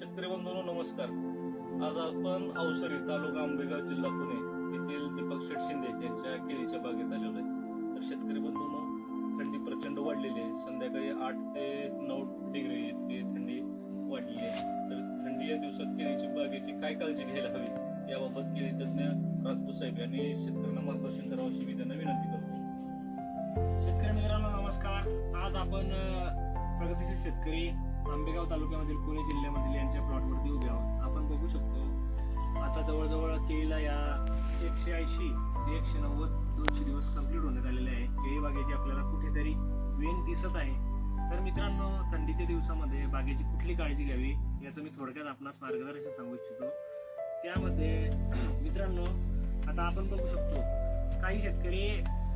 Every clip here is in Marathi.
शेतकरी बंधूंनो नमस्कार. आज आपण अवसरी तालुका आंबेगाव जिल्हा पुणे येथील दीपक शेठ शिंदे यांच्या केळीच्या बागेत आलेलो आहे. तर शेतकरी बंधूंनो, थंडी प्रचंड वाढलेली आहे. संध्याकाळी 8 ते 9 डिग्री इतकी थंडी वाढलेली आहे. तर थंडी या दिवसात केळीची बागेची काय काळजी घ्यायला हवी याबाबत केळी तज्ञ राजपूत साहेब यांनी शेतकऱ्यांना मार्गदर्शन करावं अशी मी त्यांना विनंती करतो. शेतकरी मित्रांनो नमस्कार. आज आपण प्रगतीशील शेतकरी आंबेगाव तालुक्यामधील पुणे जिल्ह्यामधील यांच्या प्लॉटवरती उभे आहोत. आपण बघू शकतो आता जवळजवळ केळीला या 180 ते 190 200 दिवस कंप्लीट होण्यात आलेले आहे. केळी बागेची आपल्याला कुठेतरी वेन दिसत आहे. तर मित्रांनो, थंडीच्या दिवसामध्ये बागेची कुठली काळजी घ्यावी याचं मी थोडक्यात आपणास मार्गदर्शन सांगू इच्छितो. त्यामध्ये मित्रांनो, आता आपण बघू शकतो काही शेतकरी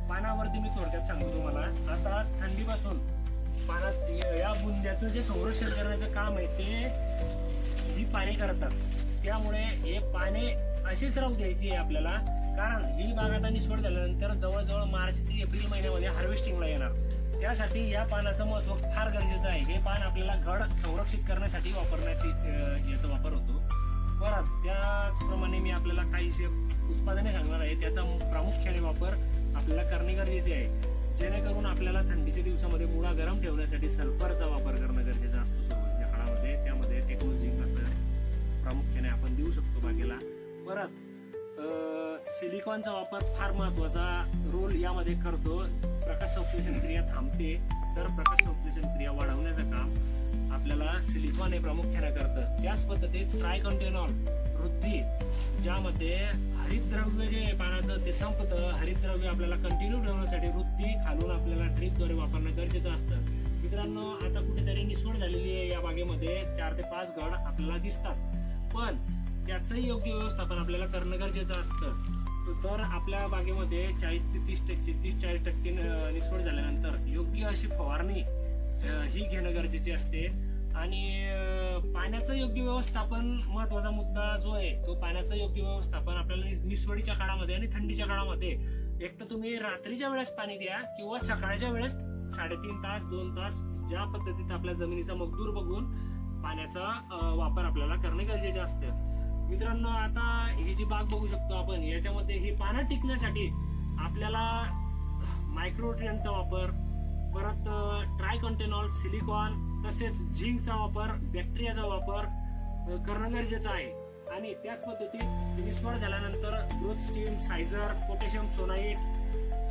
पानावरती मी थोडक्यात सांगतो तुम्हाला. आता थंडीपासून पानात या बुंद्याचं जे संरक्षण करण्याचं काम आहे ते ही पाने करतात. त्यामुळे हे पाने अशीच राहू द्यायची आहे आपल्याला, कारण ही बाग आता निसवड झाल्यानंतर जवळजवळ मार्च ते एप्रिल महिन्यामध्ये हार्वेस्टिंगला येणार. त्यासाठी या पानाचं महत्त्व फार गरजेचं आहे. हे पान आपल्याला घड संरक्षित करण्यासाठी वापरण्यात याचा वापर होतो. परत त्याचप्रमाणे मी आपल्याला काहीशे उत्पादने सांगणार आहे. त्याचा प्रामुख्याने वापर आपल्याला करणे गरजेचे आहे, जेणेकरून आपल्याला थंडीच्या दिवसामध्ये मुळा गरम ठेवण्यासाठी सल्फरचा वापर करणं गरजेचा असतो सुरुवातीच्या काळामध्ये. त्यामध्ये टेक्नोझिंक असं प्रामुख्याने आपण देऊ शकतो बागेला. परत सिलिकॉनचा वापर फार महत्वाचा रोल यामध्ये करतो. प्रकाश संश्लेषण क्रिया थांबते, तर प्रकाश संश्लेषण क्रिया वाढवण्याचं काम आपल्याला सिलिकॉन हे प्रामुख्याने करतं. त्याच पद्धतीत ट्रायकंटेनॉल वृद्धी, ज्यामध्ये हरितद्रव्य जे पानाचं ते संपतं, हरितद्रव्य आपल्याला कंटिन्यू ठेवण्यासाठी वृद्धी खालून आपल्याला ड्रीपद्वारे वापरणं गरजेचं असतं. मित्रांनो, आता कुठेतरी निसवड झालेली आहे. या बागेमध्ये 4 ते 5 घड आपल्याला दिसतात, पण त्याचंही योग्य व्यवस्थापन आपल्याला करणं गरजेचं असतं. तर आपल्या बागेमध्ये 40 ते 30-40% निसवड झाल्यानंतर योग्य अशी फवारणी ही घेणं गरजेची असते. आणि पाण्याचं योग्य व्यवस्थापन महत्वाचा मुद्दा जो आहे, तो पाण्याचं योग्य व्यवस्थापन आपल्याला निसवडीच्या काळामध्ये आणि थंडीच्या काळामध्ये एक तर तुम्ही रात्रीच्या वेळेस पाणी द्या किंवा सकाळच्या वेळेस 3.5 तास 2 तास ज्या पद्धतीत आपल्या जमिनीचा मजदूर बघून पाण्याचा वापर आपल्याला करणे गरजेचे असते. मित्रांनो, आता ही जी बाग बघू शकतो आपण, याच्यामध्ये ही पानं टिकण्यासाठी आपल्याला मायक्रोन्यूट्रिएंटचा वापर, परत ट्रायकंटेनॉल, सिलिकॉन, तसेच झिंकचा वापर, बॅक्टेरियाचा वापर करणं गरजेचं आहे. आणि त्याच पद्धतीत निसवड झाल्यानंतर ग्रोथ स्टीम, सायझर, पोटॅशियम सोनाईट,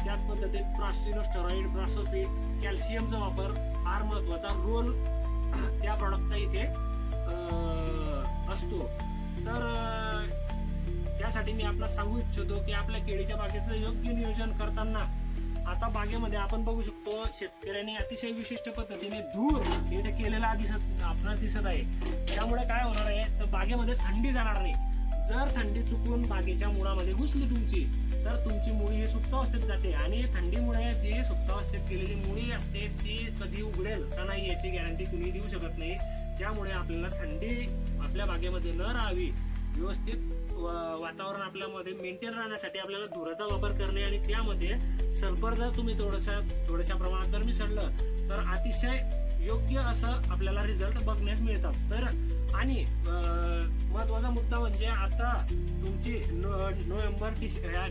त्याच पद्धतीत प्रॉस्टिनोस्टेरॉइड, ब्रासोफिट, कॅल्शियमचा वापर फार महत्वाचा रोल त्या प्रॉडक्टचा इथे असतो. तर त्यासाठी मी आपल्याला सांगू इच्छितो की आपल्या केळीच्या बागेचं योग्य नियोजन करताना आता बागेमध्ये आपण बघू शकतो शेतकऱ्यांनी अतिशय विशिष्ट पद्धतीने धूर इथे केलेला आपल्याला दिसत आहे. त्यामुळे काय होणार आहे, तर बागेमध्ये थंडी जाणार नाही. जर थंडी चुकून बागेच्या मुळामध्ये घुसली तुमची, तर तुमची मुळी ही सुप्तावस्थेत जाते. आणि थंडीमुळे जी सुप्तावस्थेत केलेली मुळी असते ती कधी उघडेल का नाही याची गॅरंटी तुम्ही देऊ शकत नाही. त्यामुळे आपल्याला थंडी आपल्या बागेमध्ये न राहावी, व्यवस्थित वातावरण आपल्यामध्ये मेंटेन राहण्यासाठी आपल्याला धुराचा वापर करणे आणि त्यामध्ये सल्फर जर तुम्ही थोड्याशा प्रमाणात जर मिसळलं तर अतिशय योग्य असं आपल्याला रिझल्ट बघण्यास मिळतात. तर आणि महत्वाचा मुद्दा म्हणजे आता तुमची नोव्हेंबर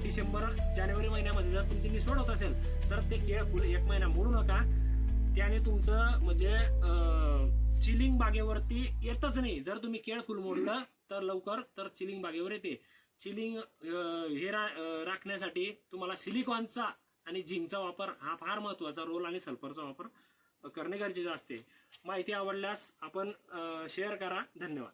डिसेंबर जानेवारी महिन्यामध्ये जर तुमची निसवड होत असेल तर ते केळ 1 महिना मोडू नका. त्याने तुमचं म्हणजे चिलिंग बागेवरती येतच नाही. जर तुम्ही केळ फुल मोडलं तर लवकर तर चिलिंग बागेवर येते. चिलिंग हे राखण्यासाठी तुम्हाला सिलिकॉनचा आणि झिंकचा वापर हा फार महत्वाचा रोल आणि सल्फरचा वापर करणे गरजेचे असते. माहिती आवडल्यास आपण शेअर करा. धन्यवाद.